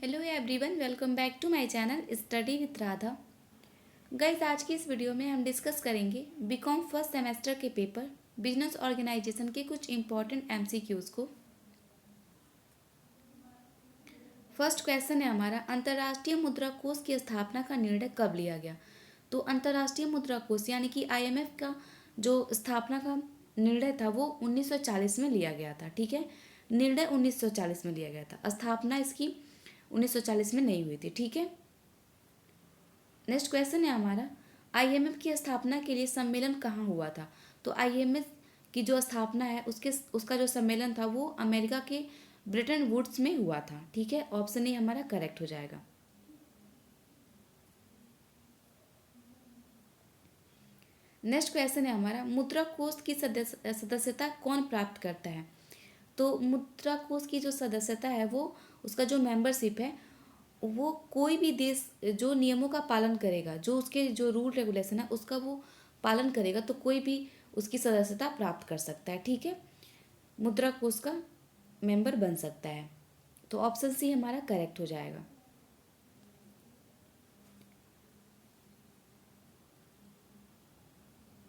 Hello everyone, welcome back to my channel study with Radha. Guys, आज की इस video में हम डिस्कस करेंगे बीकॉम फर्स्ट सेमेस्टर के पेपर बिजनेस ऑर्गेनाइजेशन के कुछ इंपॉर्टेंट एमसीक्यूज को। फर्स्ट क्वेश्चन है हमारा, अंतर्राष्ट्रीय मुद्रा कोष की स्थापना का निर्णय कब लिया गया। तो अंतर्राष्ट्रीय मुद्रा कोष यानी कि आईएमएफ का जो स्थापना का निर्णय था वो 1940 में लिया गया था। ठीक है, निर्णय 1940 में लिया गया था, स्थापना इसकी 1940 में नहीं हुई थी। ठीक है, नेक्स्ट क्वेश्चन है हमारा, आईएमएफ की स्थापना के लिए सम्मेलन कहाँ हुआ था। तो आईएमएफ की जो स्थापना है उसका जो सम्मेलन था वो अमेरिका के ब्रिटेन वुड्स में हुआ था। ठीक है, ऑप्शन ए हमारा करेक्ट हो जाएगा। नेक्स्ट क्वेश्चन है हमारा, मुद्रा कोष की सदस्यता कौन प्राप्त करता है। तो मुद्रा कोष की जो सदस्यता है वो उसका जो मेंबरशिप है वो कोई भी देश जो नियमों का पालन करेगा, जो उसके जो रूल रेगुलेशन है उसका वो पालन करेगा, तो कोई भी उसकी सदस्यता प्राप्त कर सकता है। ठीक है, मुद्रा कोष का मेंबर बन सकता है। तो ऑप्शन सी हमारा करेक्ट हो जाएगा।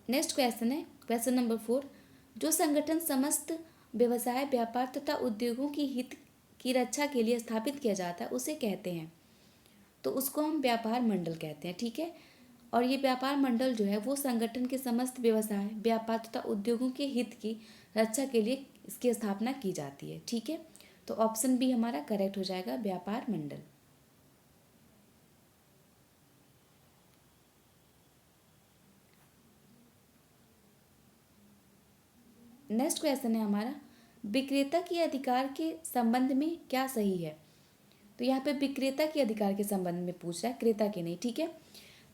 नेक्स्ट क्वेश्चन है क्वेश्चन नंबर 4, जो संगठन समस्त व्यवसाय व्यापार तथा उद्योगों की हित की रक्षा के लिए स्थापित किया जाता है उसे कहते हैं। तो उसको हम व्यापार मंडल कहते हैं। ठीक है, और ये व्यापार मंडल जो है वो संगठन के समस्त व्यवसाय व्यापार तथा उद्योगों के हित की रक्षा के लिए इसकी स्थापना की जाती है। ठीक है, तो ऑप्शन बी हमारा करेक्ट हो जाएगा, व्यापार मंडल। नेक्स्ट क्वेश्चन है हमारा, विक्रेता के अधिकार के संबंध में क्या सही है। तो यहाँ पे विक्रेता के अधिकार के संबंध में पूछ रहा है, क्रेता के नहीं। ठीक है,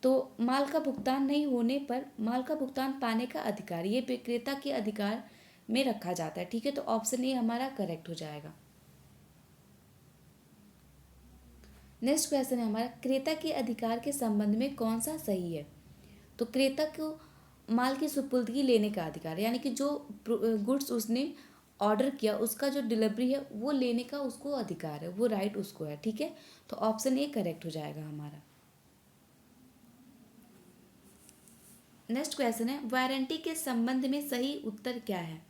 तो माल का भुगतान नहीं होने पर माल का भुगतान पाने का अधिकार ये विक्रेता के अधिकार में रखा जाता है। ठीक है, तो ऑप्शन ए हमारा करेक्ट हो जाएगा। नेक्स्ट क्वेश्चन है हमारा, क्रेता के अधिकार के संबंध में कौन सा सही है। तो क्रेता को माल की सुपुर्दगी लेने का अधिकार, यानी कि जो गुड्स उसने ऑर्डर किया उसका जो डिलीवरी है वो लेने का उसको अधिकार है, वो राइट उसको है। ठीक है, तो ऑप्शन ए करेक्ट हो जाएगा हमारा। नेक्स्ट क्वेश्चन है, वारंटी के संबंध में सही उत्तर क्या है।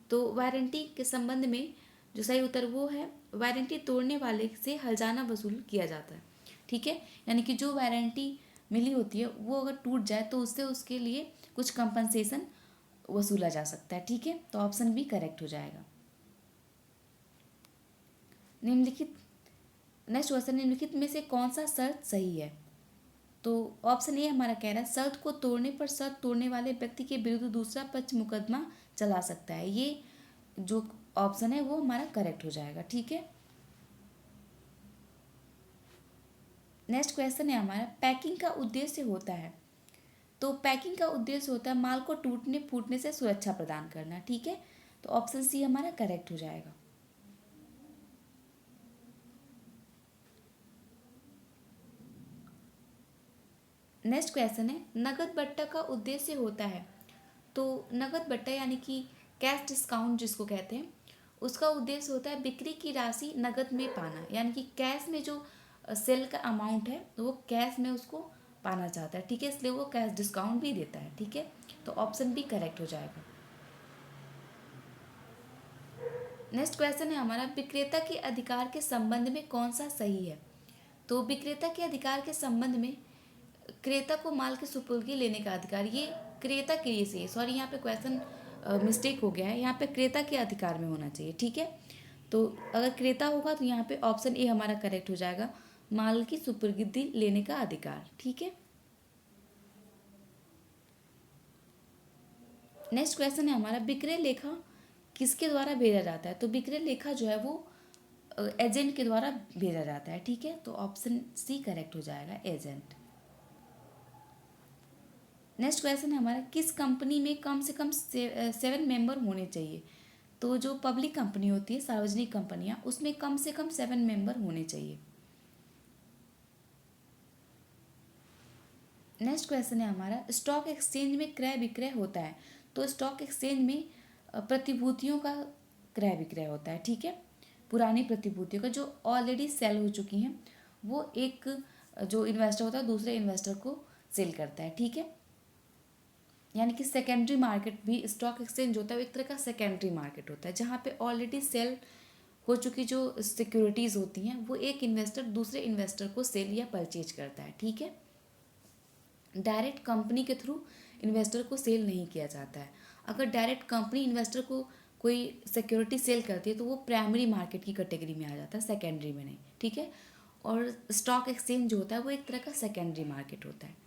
तो वारंटी के संबंध में जो सही उत्तर वो है, वारंटी तोड़ने वाले से हर्जाना वसूल किया जाता है। ठीक है, यानी कि जो वारंटी मिली होती है वो अगर टूट जाए तो उससे उसके लिए कुछ कंपनसेशन वसूला जा सकता है। ठीक है, तो ऑप्शन बी करेक्ट हो जाएगा। निम्नलिखित नेक्स्ट क्वेश्चन, निम्नलिखित में से कौन सा शर्त सही है। तो ऑप्शन ए हमारा कह रहा है, शर्त को तोड़ने पर शर्त तोड़ने वाले व्यक्ति के विरुद्ध दूसरा पक्ष मुकदमा चला सकता है। ये जो ऑप्शन है वो हमारा करेक्ट हो जाएगा। ठीक है, नेक्स्ट क्वेश्चन है हमारा, पैकिंग का उद्देश्य होता है। तो पैकिंग का उद्देश्य होता है माल को टूटने फूटने से सुरक्षा प्रदान करना। ठीक है, तो ऑप्शन सी हमारा करेक्ट हो जाएगा। नेक्स्ट क्वेश्चन है, नगद बट्टा का उद्देश्य होता है। तो नगद बट्टा यानी कि कैश डिस्काउंट जिसको कहते हैं, उसका उद्देश्य होता है बिक्री की राशि नगद में पाना, यानी कि कैश में जो सेल का अमाउंट है तो वो कैश में उसको पाना चाहता है। ठीक है, इसलिए वो कैश डिस्काउंट भी देता है। ठीक है, तो ऑप्शन बी करेक्ट हो जाएगा। नेक्स्ट क्वेश्चन है हमारा, विक्रेता के अधिकार के संबंध में कौन सा सही है। तो विक्रेता के अधिकार के संबंध में क्रेता को माल की सुपुर्दगी लेने का अधिकार ये क्रेता के लिए सही है। सॉरी, यहाँ पे क्वेश्चन मिस्टेक हो गया है, यहाँ पे क्रेता के अधिकार में होना चाहिए। ठीक है, तो अगर क्रेता होगा तो यहाँ पे ऑप्शन ए हमारा करेक्ट हो जाएगा, माल की सुपुर्दगी लेने का अधिकार। ठीक है, नेक्स्ट क्वेश्चन है हमारा, विक्रय लेखा किसके द्वारा भेजा जाता है। तो विक्रय लेखा जो है वो एजेंट के द्वारा भेजा जाता है। ठीक है, तो ऑप्शन सी करेक्ट हो जाएगा, एजेंट। नेक्स्ट क्वेश्चन है हमारा, किस कंपनी में कम से कम 7 मेंबर होने चाहिए। तो जो पब्लिक कंपनी होती है, सार्वजनिक कंपनियां, उसमें कम से कम 7 मेंबर होने चाहिए। नेक्स्ट क्वेश्चन है हमारा, स्टॉक एक्सचेंज में क्रय विक्रय होता है। तो स्टॉक एक्सचेंज में प्रतिभूतियों का क्रय विक्रय होता है। ठीक है, पुरानी प्रतिभूतियों का जो ऑलरेडी सेल हो चुकी हैं, वो एक जो इन्वेस्टर होता है दूसरे इन्वेस्टर को सेल करता है, ठीक है। यानी कि सेकेंडरी मार्केट भी स्टॉक एक्सचेंज होता है, वो एक तरह का सेकेंडरी मार्केट होता है जहाँ पे ऑलरेडी सेल हो चुकी जो सिक्योरिटीज़ होती हैं वो एक इन्वेस्टर दूसरे इन्वेस्टर को सेल या परचेज करता है, ठीक है। डायरेक्ट कंपनी के थ्रू इन्वेस्टर को सेल नहीं किया जाता है। अगर डायरेक्ट कंपनी इन्वेस्टर को कोई सिक्योरिटी सेल करती है तो वो प्राइमरी मार्केट की कैटेगरी में आ जाता है, सेकेंडरी में नहीं, ठीक है। और स्टॉक एक्सचेंज जो होता है वो एक तरह का सेकेंडरी मार्केट होता है।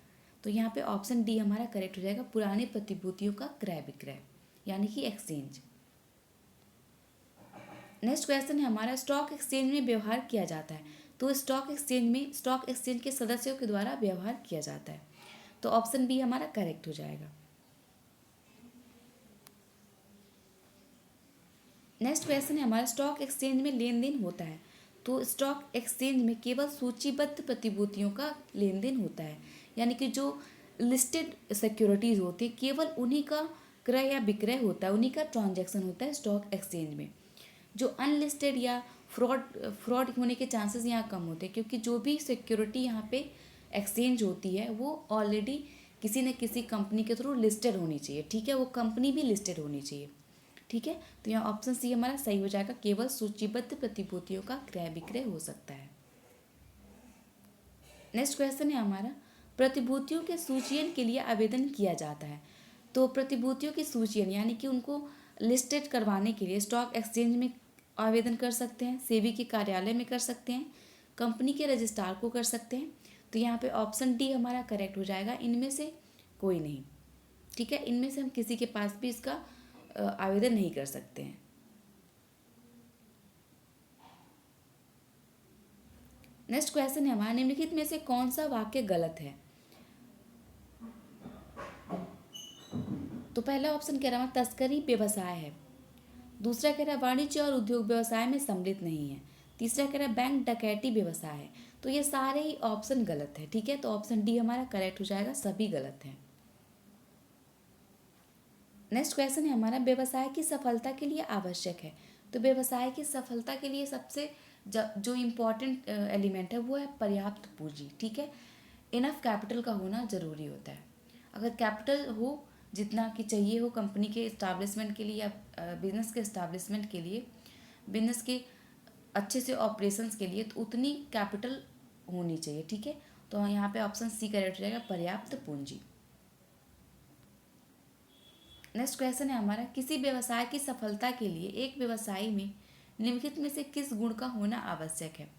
तो यहाँ पे ऑप्शन डी हमारा करेक्ट हो जाएगा, पुरानी प्रतिभूतियों का क्रय विक्रय यानी कि एक्सचेंज। नेक्स्ट क्वेश्चन है हमारा, स्टॉक एक्सचेंज में व्यवहार किया जाता है। तो स्टॉक एक्सचेंज में स्टॉक एक्सचेंज के सदस्यों के द्वारा व्यवहार किया जाता है। तो ऑप्शन बी हमारा करेक्ट हो जाएगा। नेक्स्ट क्वेश्चन है हमारा, स्टॉक एक्सचेंज में लेन देन होता है। तो स्टॉक एक्सचेंज में केवल सूचीबद्ध प्रतिभूतियों का लेन देन होता है, यानी कि जो लिस्टेड सिक्योरिटीज होती है केवल उन्हीं का क्रय या विक्रय होता है, उन्हीं का ट्रांजैक्शन होता है स्टॉक एक्सचेंज में। जो अनलिस्टेड या फ्रॉड होने के चांसेस यहाँ कम होते हैं, क्योंकि जो भी सिक्योरिटी यहाँ पे एक्सचेंज होती है वो ऑलरेडी किसी न किसी कंपनी के थ्रू लिस्टेड होनी चाहिए, ठीक है। वो कंपनी भी लिस्टेड होनी चाहिए, ठीक है। तो यहाँ ऑप्शन सी हमारा सही हो जाएगा, केवल सूचीबद्ध प्रतिभूतियों का क्रय विक्रय हो सकता है। नेक्स्ट क्वेश्चन है हमारा, प्रतिभूतियों के सूचीयन के लिए आवेदन किया जाता है। तो प्रतिभूतियों की सूचीयन यानी कि उनको लिस्टेड करवाने के लिए स्टॉक एक्सचेंज में आवेदन कर सकते हैं, सेबी के कार्यालय में कर सकते हैं, कंपनी के रजिस्ट्रार को कर सकते हैं। तो यहाँ पे ऑप्शन डी हमारा करेक्ट हो जाएगा, इनमें से कोई नहीं, ठीक है। इनमें से हम किसी के पास भी इसका आवेदन नहीं कर सकते हैं। नेक्स्ट क्वेश्चन है हमारा, निम्नलिखित में से कौन सा वाक्य गलत है। तो पहला ऑप्शन कह रहा है तस्करी व्यवसाय है। दूसरा कह रहा है वाणिज्य और उद्योग व्यवसाय में सम्मिलित नहीं है। तीसरा कह रहा है बैंक डकैती व्यवसाय है। तो ये सारे ही ऑप्शन गलत है, ठीक है। तो ऑप्शन डी हमारा करेक्ट हो जाएगा, सभी गलत हैं। नेक्स्ट क्वेश्चन है हमारा, व्यवसाय की सफलता के लिए आवश्यक है। तो व्यवसाय की सफलता के लिए सबसे जो इम्पोर्टेंट एलिमेंट है वो है पर्याप्त पूंजी, ठीक है। इनफ कैपिटल का होना ज़रूरी होता है। अगर कैपिटल हो जितना कि चाहिए हो कंपनी के इस्टाब्लिशमेंट के लिए या बिजनेस के इस्टाब्लिशमेंट के लिए, बिजनेस के अच्छे से ऑपरेशंस के लिए, तो उतनी कैपिटल होनी चाहिए, ठीक है। तो यहाँ पे ऑप्शन सी करेक्ट हो जाएगा, पर्याप्त पूंजी। नेक्स्ट क्वेश्चन है हमारा, किसी व्यवसाय की सफलता के लिए एक व्यवसायी में निम्नलिखित में से किस गुण का होना आवश्यक है।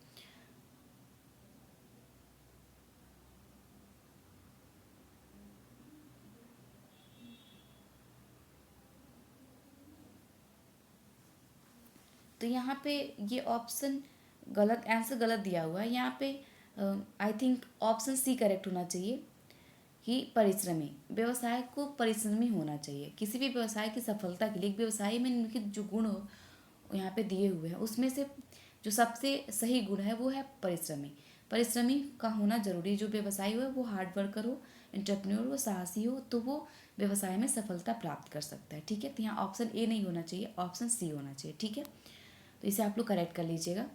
तो यहाँ पे ये ऑप्शन गलत, आंसर गलत दिया हुआ है यहाँ पे। I think option C correct होना चाहिए कि परिश्रमी, व्यवसाय को परिश्रमी होना चाहिए। किसी भी व्यवसाय की सफलता के लिए एक व्यवसाय में निम्नलिखित जो गुण हो यहाँ पे दिए हुए हैं उसमें से जो सबसे सही गुण है वो है परिश्रमी। परिश्रमी का होना जरूरी, जो व्यवसायी हो वो हार्ड वर्कर हो, एंटरप्रेन्योर हो, साहसी हो, तो वो व्यवसाय में सफलता प्राप्त कर सकता है, ठीक है। तो यहाँ ऑप्शन ए नहीं होना चाहिए, ऑप्शन सी होना चाहिए, ठीक है। तो इसे आप लोग करेक्ट कर लीजिएगा।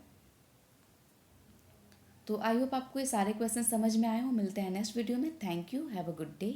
तो आई होप आपको ये सारे क्वेश्चन समझ में आए हो। मिलते हैं नेक्स्ट वीडियो में। Thank you, have a good day.